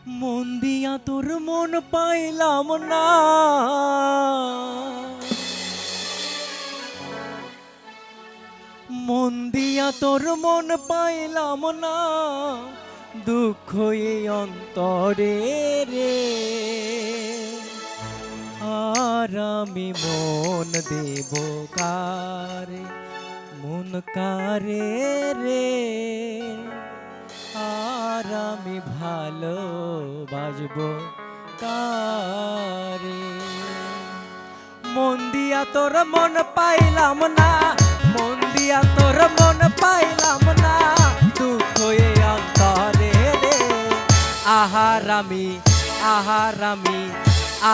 মন দিয়া তোর মন পাইলাম না, মন দিয়া তোর মন পাইলাম না, দুঃখ এই অন্তরে রে। আর আমি মন দেব কারে, মন কারে রে। আর আমি ভালোবাসবো কারে। মন দিয়া তোর মন পাইলাম না, মন দিয়া তোর মন পাইলাম না, দুঃখ এই অন্তরে রে। আহারামি আহারামি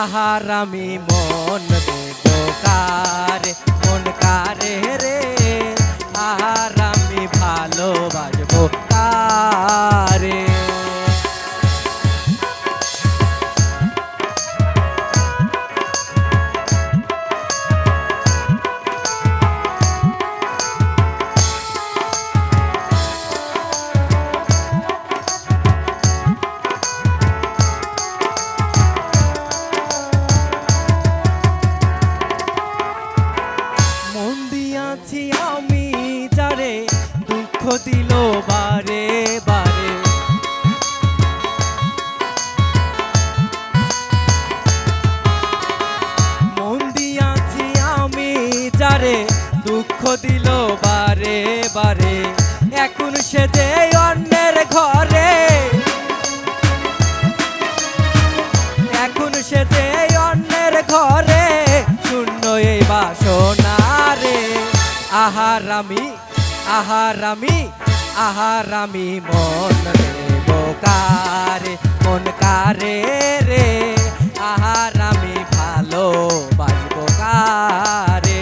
আহারামি মন দেব কারে, মন কারে রে। আহারামি ভালোবাসবো কারে। আমি যারে দুঃখ দিল বারে বারে, মন দিয়াছি আমি যারে দুঃখ দিল বারে বারে। এখন সে যে অন্যের ঘরে, এখন সে যে অন্যের ঘরে, শূন্য এই বাসনা রে। আহারামি আহারামি আহারামি মন দেব কারে, মন কারে রে। আহারামি ভালোবাসবো কারে।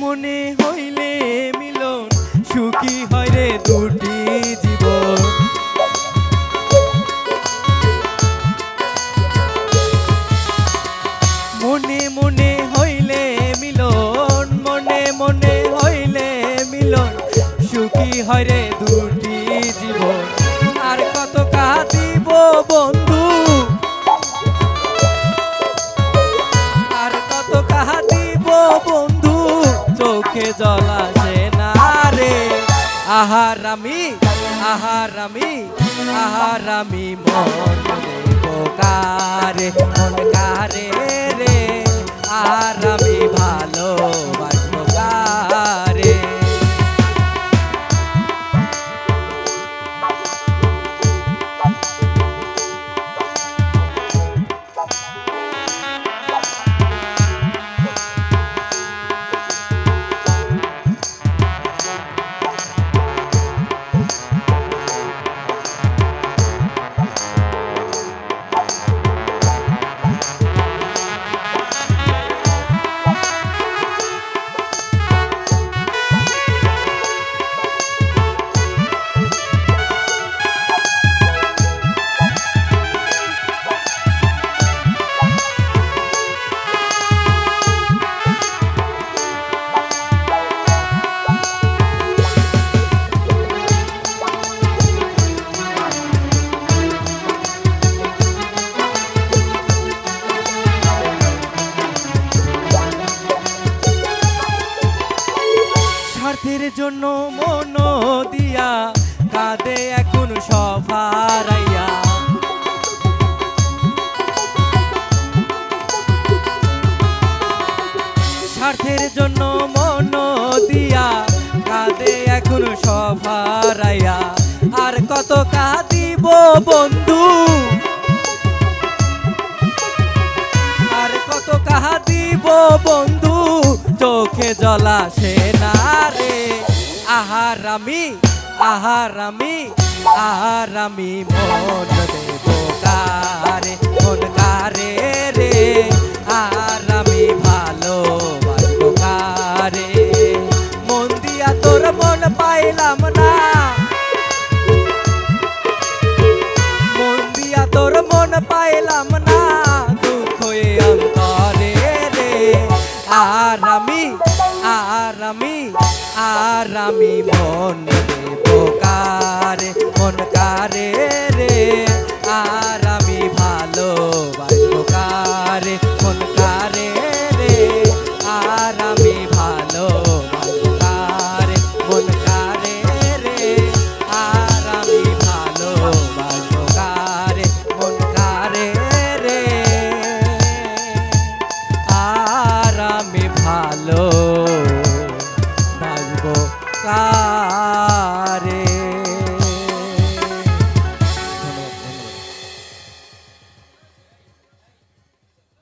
মনে হইলে মিলন সুখী হয় রে দুটি জীবন। মনে মনে হইলে মিলন, মনে মনে হইলে মিলন, সুখী হয় রে দুটি জীবন। আর কত কাঁদিব বন্ধু, আর কত কাঁদিব বন্ধু, চোখে জল আসে না রে। আহারামি আহারামি আহারামি মন দেব কারে, মন কারে রে। আহারামি ভালোবাসবো কারে। স্বার্থের জন্য মন দিয়া কাঁদে এখন সব হারাইয়া। স্বার্থের জন্য মন দিয়া কাঁদে এখন সব হারাইয়া। আর কত কাঁদিব বন্ধু, আর কত কাঁদিব বন্ধু, চোখে জলাসে না রে আহারামি আহারামি আহারামি মন দেব কারে মন কারে রে আহারামি ভালোবাসবো কারে মন দিয়া তোর মন পাইলাম না মন দিয়া তোর মন পাইলাম না দুঃখ এ অন্তরে রে আরামি আরামি আরামি মন দেব কারে মন কারে রে আরামি ভালোবাসবো কারে মন কারে রে আরামি ভালোবাসবো কারে মন কারে রে আরামি ভালোবাসবো কারে মন কারে রে আরামি ভালো বাসবো কারে